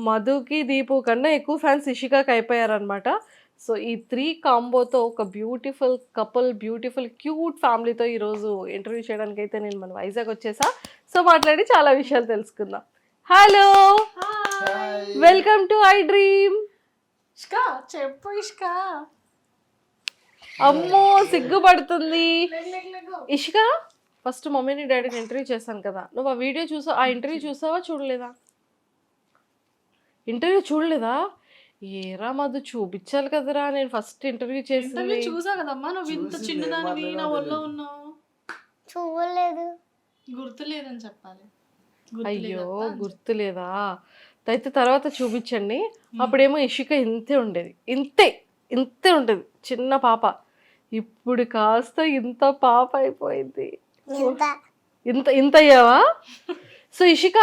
మధుకి, దీపు కన్నా ఎక్కువ ఫ్యాన్స్ ఇషికాకి అయిపోయారనమాట. సో, ఈ 3 కాంబోతో ఒక బ్యూటిఫుల్ కపుల్, బ్యూటిఫుల్ క్యూట్ ఫ్యామిలీతో ఈరోజు ఇంటర్వ్యూ చేయడానికైతే నేను మన వైజాగ్ వచ్చేసా. సో, మాట్లాడి చాలా విషయాలు తెలుసుకుందాం. Hello! Welcome to I dream. Ishka చెప్పు ఇష్కా. అమ్మో సిగ్గుపడుతుంది. ఇషిక ఫస్ట్ మమ్మీని డాడీని ఇంటర్వ్యూ చేశాను కదా, నువ్వు ఆ వీడియో చూసావు? ఆ ఇంటర్వ్యూ చూసావా చూడలేదా? ఇంటర్వ్యూ చూడలేదా? ఏరా మధు చూపించాలి కదరా, నేను ఫస్ట్ ఇంటర్వ్యూ చేసింది. చూసా కదమ్మా, నువ్వు ఇంత చిన్నదానివి నా ఒళ్ళో ఉన్నావు. చూడలేదు, గుర్తులేదని చెప్పాలి. అయ్యో గుర్తులేదా? అయితే తర్వాత చూపించండి. అప్పుడేమో ఇషిక ఇంతే ఉండేది, ఇంతే ఉండేది, చిన్న పాప. ఇప్పుడు కాస్త ఇంత పాప అయిపోయింది. ఇంత అయ్యావా? సో ఇషిక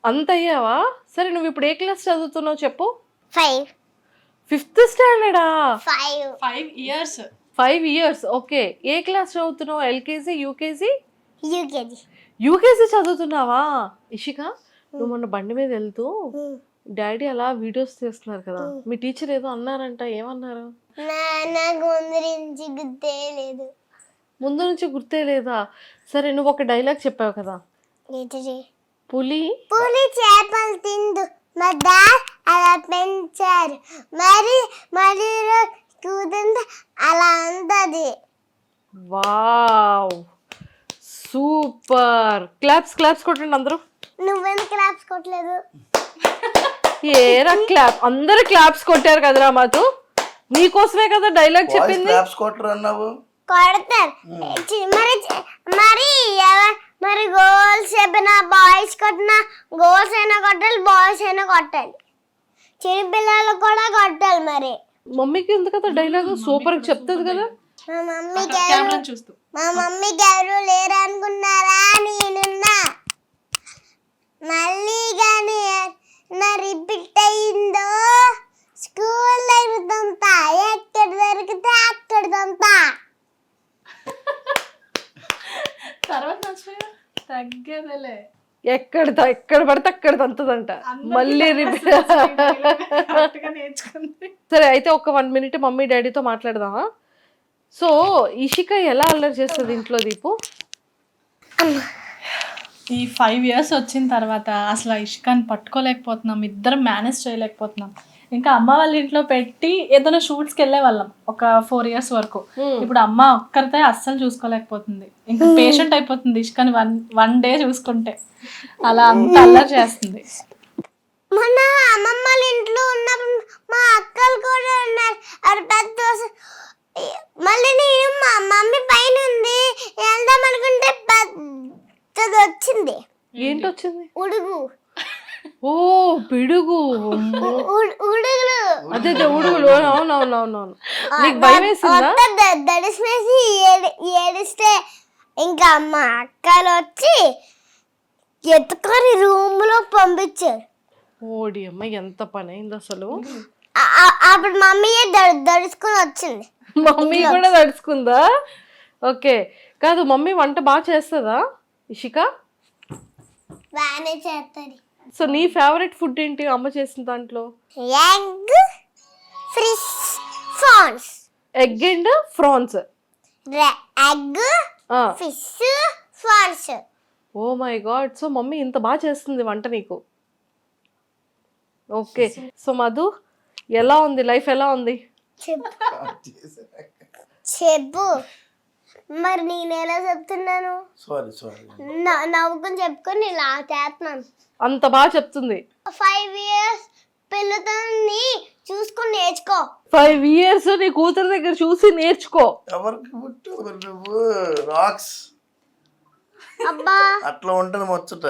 అంత అయ్యావా? సరే నువ్వు ఇప్పుడు ఏ క్లాస్ చదువుతున్నావు చెప్పు. 5th స్టాండర్డా? 5 years. 5 years. ఓకే. ఏ క్లాస్ చదువుతున్నావు? LKG, UKG? యూకేజీ చదువుతున్నావా? ఇషిక నువ్వు మొన్న బండి మీద వెళ్తూ డాడీ అలా వీడియోస్ చేస్తున్నారు కదా, మీ టీచర్ ఏదో అన్నారంట, ఏమన్నారు? నాకు ముందు నుంచి గుర్తే లేదా? సరే నువ్వు ఒక డైలాగ్ చెప్పావు కదా, పులి చేపలు తిందు మా డాడ్ అలా పెంచారు, మరి కూతుంటే అలా ఉంటది. Wow super. క్లాప్స్ కొట్టండి అందరూ. నువ్వెందుకు క్లాప్స్ కొట్టలేదు? ఏరా క్లాప్, అందరూ క్లాప్స్ కొట్టారు కదరా మధు, నీకోసమే కదా డైలాగ్ చెప్పింది. కొడతారు మరి గోల్స్ చెప్పిన బాయ్స్ కొట్టినా గోల్స్ అయినా కొట్టాలి, బాయ్స్ అయినా కొట్టాలి, చిన్న పిల్లలు కూడా కొట్టాలి. మరి మమ్మీకి ఎందుకు కదా డైలాగ్ సూపర్ చెప్తుంది కదా. మా మమ్మీకి ఎవరు లేరు అనుకున్నారా? నేనున్నా. మళ్ళీ కానీ నా రిపీట్ అయిందో స్కూల్ దగ్గర ఎక్కడ దొరికితే అక్కడ దంతా. తగ్గేదేలే, ఎక్కడ పడితే అక్కడ తంతదంట. మళ్ళీ సరే అయితే ఒక 1 minute మమ్మీ డాడీతో మాట్లాడదామా? సో ఇషిక ఎలా అల్లరి చేస్తుంది ఇంట్లో దీపు? ఈ 5 years వచ్చిన తర్వాత అసలు ఇష్కాని పట్టుకోలేకపోతున్నాం, ఇద్దరం మేనేజ్ చేయలేకపోతున్నాం. ఇంకా అమ్మ వాళ్ళ ఇంట్లో పెట్టి ఏదైనా షూట్స్కి వెళ్ళే వాళ్ళం ఒక 4 years వరకు. ఇప్పుడు అమ్మ ఒక్కరితే అస్సలు చూసుకోలేకపోతుంది, ఇంకా పేషెంట్ అయిపోతుంది ఇష్కాని. వన్ డే చూసుకుంటే అలా అంత అల్లరి చేస్తుంది. మొన్న అమ్మమ్మ వాళ్ళ ఇంట్లో ఉన్నప్పుడు మా అక్కలు కూడా ఉన్నారు. అది పెద్ద మళ్ళీ నేను మా మమ్మీ పైన ఉంది వెళ్దాం అనుకుంటే పెద్దది వచ్చింది. ఏంటి వచ్చింది? ఉడుగు. ఓ పిడుగు. ఉడుగులు. అదే ఉడుగులు. అవునవునవునవును. నీకు భయం వేసిందా? దడిసిమేసి ఏడిస్తే ఇంకా మా అక్కలు వచ్చి ఎత్తుకొని రూమ్ లో పంపించారు. ఓడి అమ్మ ఎంత పని అయింది అసలు. అప్పుడు మమ్మీ దడుచుకుని వచ్చింది. మమ్మీ కూడా దడుచుకుందా? ఓకే. కాదు మమ్మీ వంట బాగా చేస్తుందా ఇషిక? బాగానే చేస్తుంది. సో నీ ఫేవరెట్ ఫుడ్ ఏంటి అమ్మ చేసిన దాంట్లో? Egg, fish, prawns. Egg and prawns. Egg, fish, prawns. Oh my god. So mummy ఇంత బాగా చేస్తుంది వంట నీకు. ఓకే. సో మధు ఎలా ఉంది లైఫ్, ఎలా ఉంది చెప్పు. మరి నేను ఎలా చెప్తున్నాను? నవ్వుకుని చెప్పుకొని ఇలా చేస్తున్నాను. అంత బాగా చెప్తుంది. 5 years పిల్లతోని చూసుకొని నేర్చుకో. 5 years నీ కూతురు దగ్గర చూసి నేర్చుకో. అబ్బా అట్లా ఉంటది ముచ్చట.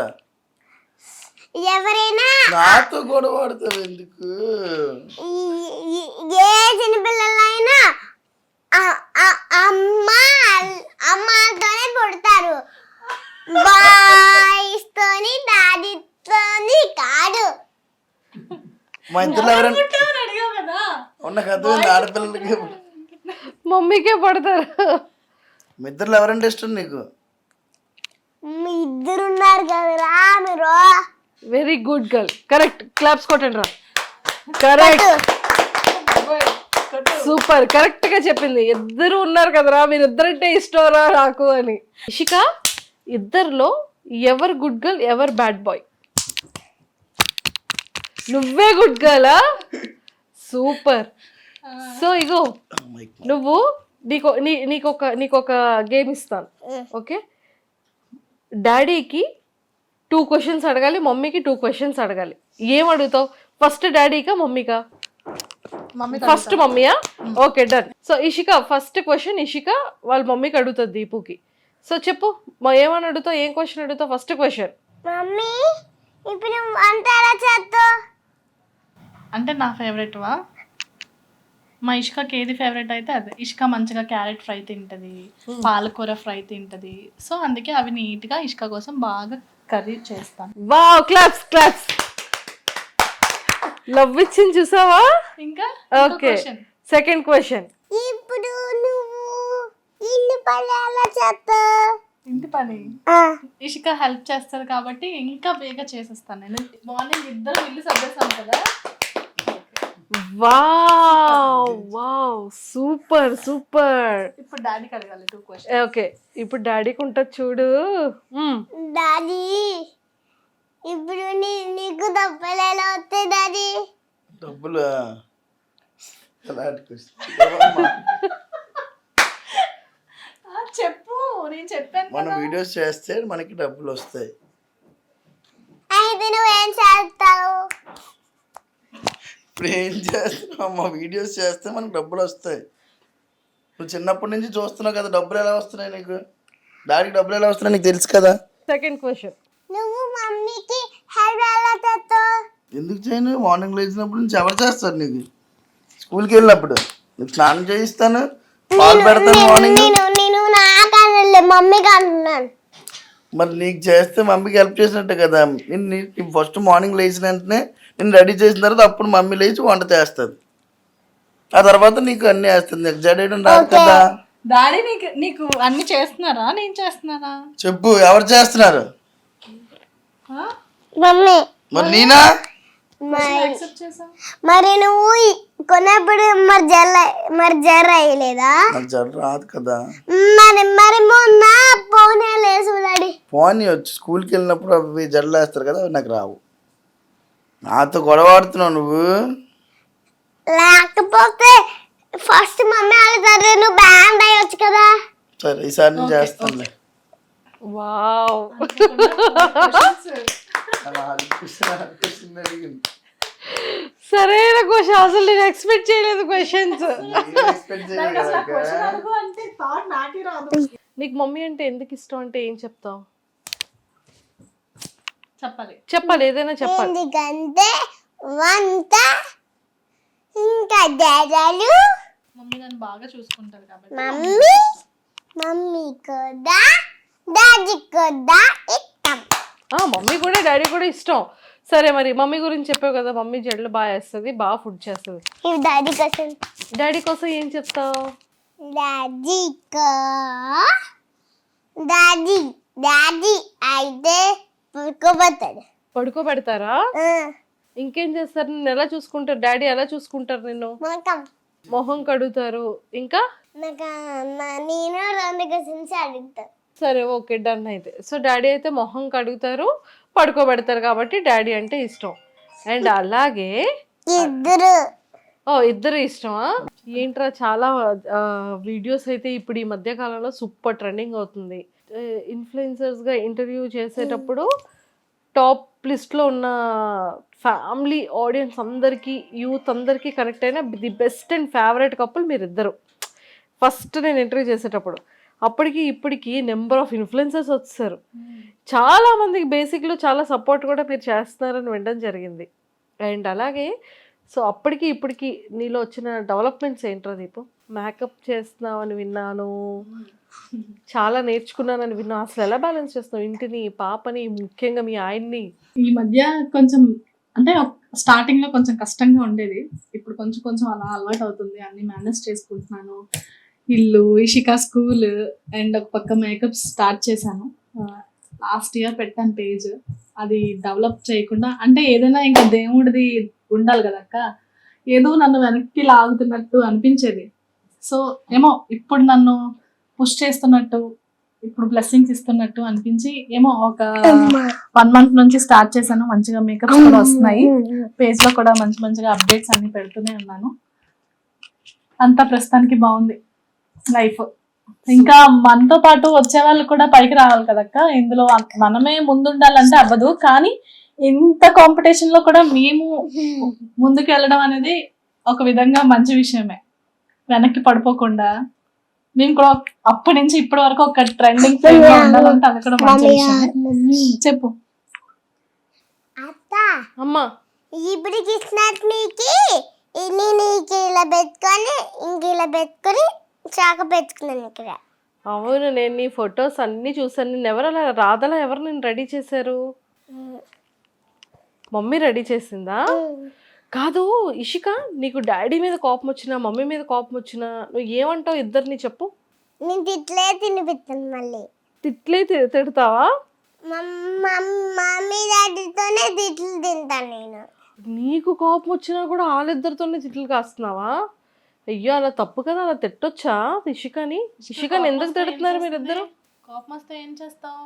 ఎవరైనా నాతో కూడా వాడతావు ఎందుకు? ఏ చిన్నపిల్లలైనా అమ్మతోనే పుడతారు, బాయ్స్ తోని డాడీతోని కాదు. మా ఇద్దరు ఎవరైనా ఉన్న కథ ఆడపిల్లలకి మమ్మీకే పడతారు. మీ ఇద్దరు ఎవరంటే ఇష్టం నీకు? మీ ఇద్దరున్నారు కదరా మీరు. Very good girl. Correct. Claps కొట్టండి రా. కరెక్ట్. సూపర్. కరెక్ట్ గా చెప్పింది. ఇద్దరు ఉన్నారు కదరా, మీరు ఇద్దరంటే ఇష్టంరా నాకు అని. ఇషిక, ఇద్దరిలో ఎవరు గుడ్ గర్ల్, ఎవరు బ్యాడ్ బాయ్? నువ్వే గుడ్ గర్లా? సూపర్. సో ఇగో నువ్వు నీకొక గేమ్ ఇస్తాను. ఓకే, డాడీకి 2 క్వశ్చన్స్ అడగాలి, మమ్మీకి 2 క్వశ్చన్స్ అడగాలి. ఏం అడుగుతావు? ఫస్ట్ డాడీకా మమ్మీకా? ఫస్ట్ మమ్మీయా? Okay, done. So Ishika first question Ishika వాళ్ళ మమ్మీకి అడుగుతుంది దీపుకి. సో చెప్పు, ఏమని అడుగుతావు? ఏం క్వశ్చన్ అడుగుతావు? First question. మమ్మీ ఇప్పుడు వంట ఎలా చేస్తావు? అంటే నా ఫేవరెట్ వా? మా ఇష్కకి ఏది ఫేవరెట్ అయితే అదే. ఇష్క మంచిగా క్యారెట్ ఫ్రై తింటది, పాలకూర ఫ్రై తింటది. సో అందుకే అవి నీట్ గా ఇష్క కోసం బాగా కర్రీ చేస్తాను. Wow, claps claps. లవ్ ఇచ్చింది చూసావా? ఇంకా ఓకే, సెకండ్ క్వశ్చన్. ఇప్పుడు నువ్వు ఇల్లు పని ఎలా చేస్తావు? ఇంటి పని ఇషిక హెల్ప్ చేస్తారు కాబట్టి ఇంకా బేగా చేసేస్తాను. నేను మార్నింగ్ ఇద్దరు ఇల్లు సర్దేస్తాను కదా. Wow wow, super super. ఇప్పుడు డాడీకి అడగాలి 2 క్వశ్చన్. ఓకే, ఇప్పుడు డాడీకి ఉంటుంది చూడు. డాడీ ఇప్పుడు నీకు డబ్బులు ఎలా వస్తాయి డాడీ? డబ్బులు చెప్పు, నేను చెప్పాను. మనం వీడియోస్ చేస్తే మనకి డబ్బులు వస్తాయి. అయితే నువ్వేం చేస్తావు? ఇప్పుడు ఏం చేస్తున్నావు? మా వీడియోస్ చేస్తే మనకు డబ్బులు వస్తాయి. నువ్వు చిన్నప్పటి నుంచి చూస్తున్నావు కదా, డబ్బులు ఎలా వస్తున్నాయి నీకు? డాడీకి డబ్బులు ఎలా వస్తున్నాయి నీకు తెలుసు కదా. Second question. నువ్వు మమ్మీకి హెల్ప్ ఎలా చేస్తావు? ఎందుకు చేయను? మార్నింగ్ లేచినప్పుడు నుంచి ఎవరు చేస్తారు నీకు? స్కూల్కి వెళ్ళినప్పుడు నీకు స్నానం చేయిస్తాను, పాలు పెడతాను మార్నింగ్. నేను నాకన్నా మమ్మీకి అంటున్నాను. మరి నీకు చేస్తే మమ్మీకి హెల్ప్ చేసినట్టే కదా. నేను ఫస్ట్ మార్నింగ్ లేచిన వెంటనే నేను రెడీ చేసిన తర్వాత అప్పుడు మమ్మీ లేచి వంట చేస్తుంది. ఆ తర్వాత నీకు అన్నీ వేస్తుంది. నీకు జడేయడం రాదు కదా. డాడీ నీకు అన్ని చేస్తున్నారా, నేను చేస్తున్నారా? చెప్పు, ఎవరు చేస్తున్నారు? మమ్మీ. మరి నేనా? యాక్సెప్ట్ చేసా. మరి నువ్వు కొన్నప్పుడు మరి జర అయ్యలేదా? నాకు జడ రాదు కదా. మరి మొన్న పోనీ లేసు డాడీ. పోనీ వచ్చి స్కూల్కి వెళ్ళినప్పుడు అవి జడలు వేస్తారు కదా, అవి నాకు రావు. నాతో గొడవ ఆడుతున్నావు నువ్వు. లేకపోతే ఫస్ట్ మమ్మీ అడుగుతారు, నువ్వు బ్యాండ్ అయ్యొచ్చు కదా. సరే, ఈసారి నేను చేస్తానులే. వావ్, సరైన క్వశ్చన్. అసలు నేను ఎక్స్పెక్ట్ చేయలేదు క్వశ్చన్స్. నీకు మమ్మీ అంటే ఎందుకు ఇష్టం అంటే ఏం చెప్తావు? చెప్పాలి, ఏదైనా చెప్పాలి. ఎందుకంటే వంట ఇంకా డాడీలు మమ్మీ నన్ను బాగా చూసుకుంటారు కాబట్టి. మమ్మీ కూడా డాడీ కూడా ఇష్టం. మమ్మీ కూడా డాడీ కూడా ఇష్టం. సరే, మరి మమ్మీ గురించి చెప్పావు కదా, మమ్మీ జడలు బాగా వేస్తుంది, బాగా ఫుడ్ చేస్తుంది. డాడీ కోసం ఏం చెప్తావు? డాడీ అయితే పడుకోబెడతారా? ఇంకేం చేస్తారు? నిన్ను ఎలా చూసుకుంటారు? డాడీ ఎలా చూసుకుంటారు నిన్ను? మొహం కడుగుతారు. ఇంకా నేను 2 క్వశ్చన్స్ అడుగుతాను. సరే, ఓకే, డన్. అయితే సో డాడీ అయితే మొహం కడుగుతారు, పడుకోబెడతారు కాబట్టి డాడీ అంటే ఇష్టం. అండ్ అలాగే ఇద్దరు ఇష్టమా? ఏంట్రా, చాలా వీడియోస్ అయితే ఇప్పుడు ఈ మధ్య కాలంలో సూపర్ ట్రెండింగ్ అవుతుంది. ఇన్ఫ్లుయెన్సర్స్గా ఇంటర్వ్యూ చేసేటప్పుడు టాప్ లిస్ట్లో ఉన్న ఫ్యామిలీ ఆడియన్స్ అందరికీ, యూత్ అందరికీ కనెక్ట్ అయిన the best and favourite couple మీరిద్దరు. ఫస్ట్ నేను ఇంటర్వ్యూ చేసేటప్పుడు అప్పటికి ఇప్పటికి నెంబర్ ఆఫ్ ఇన్ఫ్లుయెన్సర్స్ వచ్చారు. చాలా మందికి బేసిక్లో చాలా సపోర్ట్ కూడా మీరు చేస్తున్నారని వినడం జరిగింది. అండ్ అలాగే సో అప్పటికి ఇప్పటికి నీలో వచ్చిన డెవలప్మెంట్స్ ఏంట్రా దీపు? మేకప్ చేస్తున్నావని విన్నాను, చాలా నేర్చుకున్నానని విన్నాను. అసలు ఎలా బ్యాలెన్స్ చేస్తున్నావు ఇంటిని, పాపని, ముఖ్యంగా మీ ఆయన్ని? ఈ మధ్య కొంచెం అంటే స్టార్టింగ్ లో కొంచెం కష్టంగా ఉండేది. ఇప్పుడు కొంచెం కొంచెం అలా అలవాటు అవుతుంది. అన్ని మేనేజ్ చేసుకుంటున్నాను. ఇల్లు, ఇషికా స్కూల్ అండ్ ఒక పక్క మేకప్ స్టార్ట్ చేశాను. లాస్ట్ ఇయర్ పెట్టాను పేజ్. అది డెవలప్ చేయకుండా, అంటే ఏదైనా ఇంకా దేవుడిది ఉండాలి కదక్క, ఏదో నన్ను వెనక్కి లాగుతున్నట్టు అనిపించేది. సో ఏమో ఇప్పుడు నన్ను పుష్ చేస్తున్నట్టు, ఇప్పుడు బ్లెస్సింగ్స్ ఇస్తున్నట్టు అనిపించి ఏమో ఒక 1 month నుంచి స్టార్ట్ చేశాను. మంచిగా మేకప్స్ కూడా వస్తున్నాయి, పేజ్ లో కూడా మంచి మంచిగా అప్డేట్స్ అన్ని పెడుతూనే ఉన్నాను. అంతా ప్రస్తుతానికి బాగుంది లైఫ్. ఇంకా మనతో పాటు వచ్చే వాళ్ళు కూడా పైకి రావాలి కదక్క. ఇందులో మనమే ముందుండాలంటే అవ్వదు, కానీ ఇంత కాంపిటీషన్ లో కూడా మేము ముందుకు వెళ్ళడం అనేది ఒక విధంగా మంచి విషయమే. వెనక్కి పడిపోకుండా మేము కూడా అప్పటి నుంచి ఇప్పటి వరకు ఒక ట్రెండింగ్ ఫేమ్ లో ఉండాలంటే అది కూడా మంచి విషయమే. చెప్పు అత్త అమ్మా. ఇప్పుడు కృష్ణాష్టమికి నీకు ఇలా పెట్టుకొని ఇంక ఇలా పెట్టుకొని చాక పెట్టుకున్నాను ఇక్కడ. అవును, నేను నీ ఫొటోస్ అన్నీ చూసాను. నేను ఎవరు రాధలా ఎవరు నేను రెడీ చేశారు? మమ్మీ రెడీ చేసిందా? కాదు ఇషిక, నీకు డాడీ మీద కోపం వచ్చినా మమ్మీ మీద కోపం వచ్చినా నువ్వు ఏమంటావు ఇద్దరిని చెప్పు? నేను తిట్లే తినిపిస్తాను మళ్ళీ. తిట్లే తిడతావా? మమ్మీ డాడీతోనే తిట్లు తింటాను నేను. నీకు కోపం వచ్చినా కూడా వాళ్ళిద్దరితోనే తిట్లు కాస్తున్నావా? అయ్యో అలా తప్పు కదా, అలా తిట్టొచ్చా ఇషికని? ఇషికని ఎందుకు తిడుతున్నారు మీరిద్దరు? కోపం వస్తే ఏం చేస్తావు?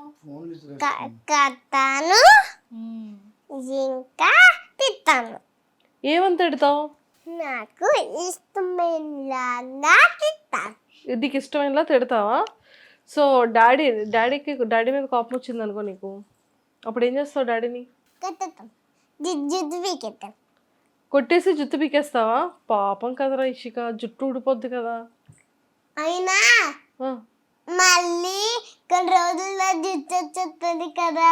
కట్టాను ఇంకా తిట్టాను. ఏమని తిడతావు? నాకు ఇష్టమైనలాగా తిట్టాను. నీకు ఇష్టమైనలా తిడతావా? సో డాడీ మీద కోపం వచ్చింది అనుకో నీకు, అప్పుడు ఏం చేస్తావు డాడీని? కట్టేస్తాను, జుట్టు పీకెత్తాను. కొట్టేసి జుట్టు పీకేస్తావా? పాపం కదరా ఇషిక, జుట్టు ఊడిపోద్ది కదా. అయినా ఆ. మళ్ళీ కొన్ని రోజుల్లో జుట్టు వచ్చేస్తుంది కదా.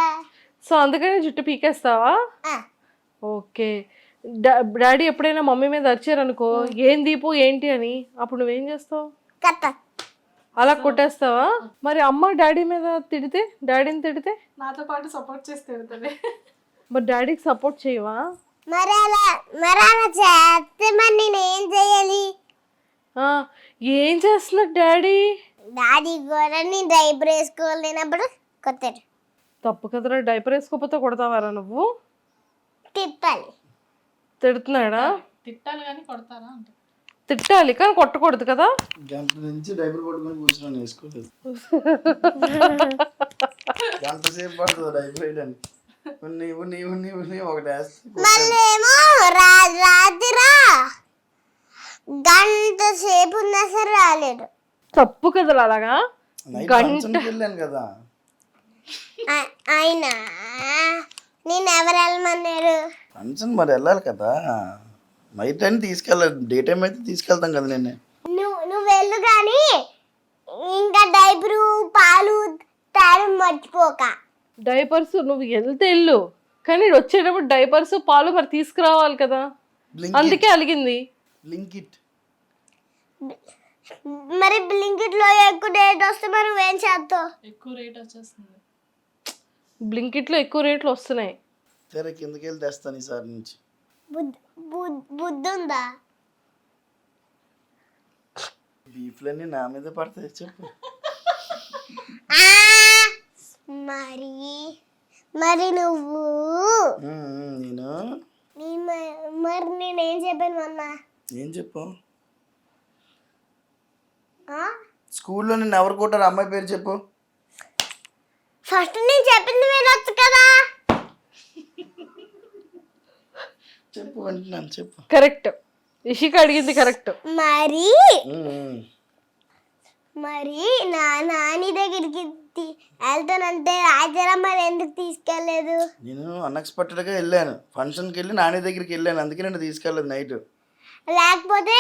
సో అందుకని జుట్టు పీకేస్తావా? ఆ, ఓకే. డాడీ ఎప్పుడైనా మమ్మీ మీద అరిచారనుకో, ఏం దీపు ఏంటి అని, అప్పుడు నువ్వేం చేస్తావు? కట్ట అలా కొట్టేస్తావా? మరి అమ్మ డాడీ మీద తిడితే, డాడీని తిడితే నాతో పాటు సపోర్ట్ చేసి తిడుతుంది. మరి డాడీకి సపోర్ట్ చేయవా? మరి అలా చేస్తే మరి నేను ఏం చేయాలి? ఆ, ఏం చేస్తున్నారు డాడీ? డాడీ కూడా నేను డైపర్ వేసుకోలేనప్పుడు కొట్టారు. తప్పు కదరా, డైపర్ వేసుకోకపోతే కొడతావారా నువ్వు? తిప్పాలి. తిడుతున్నాడా? తిట్టాలి కానీ కొడతారా అంటే తిట్టాలి కానీ కొట్టకూడదు కదా. గంట నుంచి డైపర్ పట్టుకొని కూర్చున్నాను, వేసుకోలేదు. గంట సేపు పడుతుంది డైపర్ వేయడానికి. నీవు ఒకటి వేస్తే మళ్ళీ ఏమో రాత్రిరా గంట సేపు ఉన్నా సరే రాలేడు. తప్పు కదా అలాగా. నైట్ గంట ఫంక్షన్కి వెళ్ళాను కదా. అయినా నేను ఎవరు వెళ్ళమన్నారు? ఫంక్షన్ మరి వెళ్ళాలి కదా. నైట్ అని తీసుకెళ్ళాలి, డే టైం అయితే తీసుకెళ్తాం కదా. నువ్వు వెళ్ళు కానీ ఇంకా డైపరు పాలు తాడు మర్చిపోక. డైపర్స్ నువ్వు వెళ్తే వెళ్ళు, కానీ వచ్చేటప్పుడు డైపర్స్ పాలు మరి తీసుకురావాలి కదా, అందుకే అలిగింది. బ్లింకిట్ మరి బ్లింకిట్ లో ఎక్కువ డేట్ వస్తే మరి నువ్వేం చేస్తావు? ఎక్కువ రేట్ వచ్చేస్తుంది. బ్లింకిట్లో ఎక్కువ రేట్లు వస్తున్నాయి. సరే కిందకి వెళ్ళి తెస్తాను ఈసారి నుంచి. బుద్ధి ఉందా? బీఫ్లన్నీ నా మీద పడతాయి చెప్పు. మరి నువ్వు నేను మరి నేనేం చెప్పాను మొన్న? ఏం చెప్పు? స్కూల్లో నిన్ను ఎవరు కొట్టారు? అమ్మాయి పేరు చెప్పు. ఫస్ట్ నేను చెప్పింది వినొచ్చు కదా. చెప్పు అంటున్నాను, చెప్పు. కరెక్ట్, ఇషిక అడిగింది కరెక్ట్. మరి నాని దగ్గరికి వెళ్తానంటే రాజారాం మరి ఎందుకు తీసుకెళ్ళలేదు? నేను అన్ఎక్స్పెక్టెడ్గా వెళ్ళాను, ఫంక్షన్కి వెళ్ళి నాని దగ్గరికి వెళ్ళాను, అందుకే నేను తీసుకెళ్ళలేదు నైట్. లేకపోతే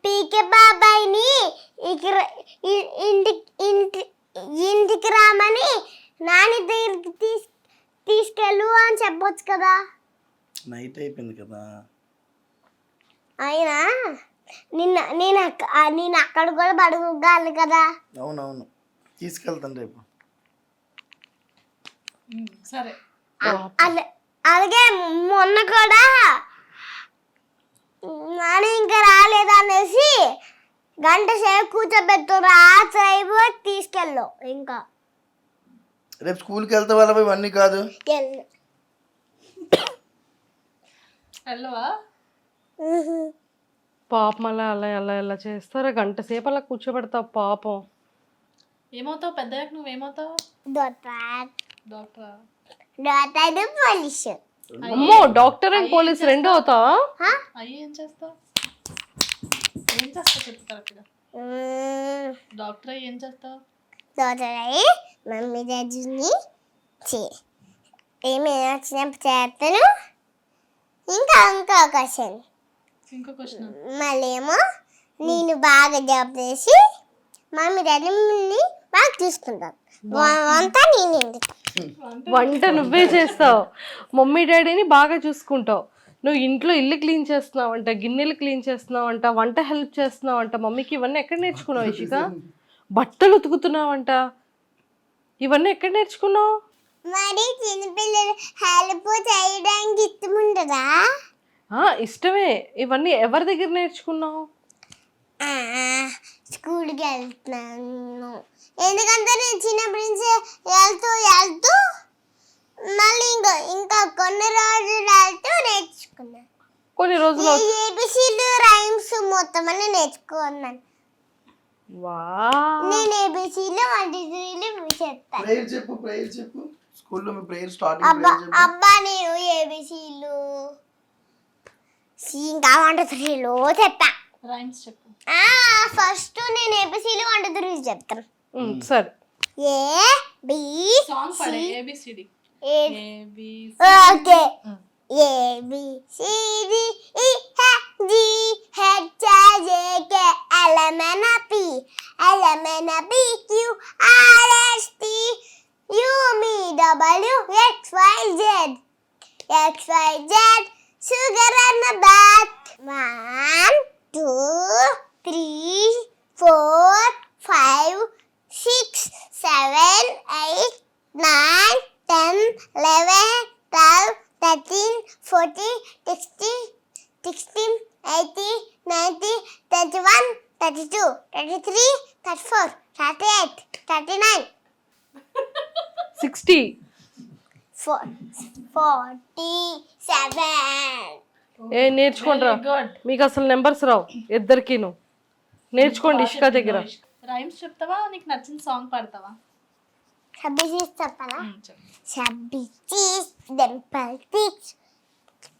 పీకే బాబాయ్ని ఇంటికి రామని నాని దగ్గరికి తీసుకెళ్ళు అని చెప్పొచ్చు కదా. నైట్ అయిపోయింది కదా. అయినా నేను అక్కడ కూడా పడుకోగలను కదా. అవునవును, తీసుకెళ్తాను రేపు. సరే, అలాగే మొన్న కూడా నాని ఇంకా రాలేదనేసి గంట సేపు కూర్చోబెట్టు రాత్రి అయిపోయి తీసుకెళ్ళు. ఇంకా రేపు స్కూల్కి వెళ్తే వాళ్ళ ఇవన్నీ కాదు. ఎల్లు. వెళ్ళవా? పాపం అలా అలా అలా ఇలా చేస్తారా? గంట సేపు అలా కూర్చోబెడతావు పాపం. ఏమవుతావు పెద్దయ్యాక? నువ్వేమవుతావు? డాక్టర్ డాక్టరా? Doctor police. అమ్మో, డాక్టర్ అండ్ పోలీస్ రెండు అవుతావా? అయ్యి ఏం చేస్తావు? ఏం చేస్తావు చెప్పు కరెక్ట్గా. డాక్టర్ అయ్యి ఏం చేస్తావు? డాక్టర్ అయ్యి మమ్మీ డాడీని ఏమైనా వచ్చినప్పుడు చేస్తాను. ఇంకా అవకాశం ఇంకో క్వశ్చన్. మళ్ళీ ఏమో నేను బాగా జాబ్ చేసి మమ్మీ డాడీని బాగా చూసుకుంటాను. అంతా నేను వంట నువ్వే చేస్తావు, మమ్మీ డాడీని బాగా చూసుకుంటావు. నువ్వు ఇంట్లో ఇల్లు క్లీన్ చేస్తున్నావంట, గిన్నెలు క్లీన్ చేస్తున్నావంట, వంట హెల్ప్ చేస్తున్నావంట మమ్మీకి. ఇవన్నీ ఎక్కడ నేర్చుకున్నావు ఇషిక? బట్టలు ఉతుకుతున్నావంట, ఇవన్నీ ఎక్కడ నేర్చుకున్నావు? మరి చిన్నపిల్లలు హెల్ప్ చేయడానికి ఇష్టం ఉండదా? ఇష్టమే. ఇవన్నీ ఎవరి దగ్గర నేర్చుకున్నావు? స్కూల్కి వెళ్తున్నాను, ఎందుకంటే నేను చిన్నప్పటి నుంచి వెళ్తూ మళ్ళీ ఇంకా కొన్ని రోజులు వెళ్తూ నేర్చుకున్నాను. కొన్ని రోజులు ఏబిసిలు రైమ్స్ మొత్తం అన్ని నేర్చుకున్నాను. నేను ఏబిసిలు 1 2 చెప్తాను. ప్రేయర్ చెప్పు స్కూల్లో మీ ప్రేయర్ స్టార్టింగ్. అబ్బా నేను ఏబిసిలు ఇంకా 1 2 3లో చెప్పా. రైమ్స్ చెప్పు. ఫస్ట్ నేను ఏబిసిలు 1 2 3 చెప్తాను. సరే. ఏ బి సాంగ్ పాడే. ABCD. Okay. A B C D E F G H I J K L M N O P Q R S T U V W X Y Z sugar on the bat. 1 2 3 4 5 6 7 8 9 10 11 12 13 14 16 16 18 19 21 32 33 34 38 39 60 47. నేర్చుకోండిరా. మీకు అసలు numbers రావు ఇద్దరికిను. నేర్చుకోండి ఇష్క దగ్గర. Rhymes చెప్తావా? నీకు నచ్చిన song పాడతావా? Shabby cheese చెప్పాలా? చెప్పు. Shabby cheese, dimple cheeks,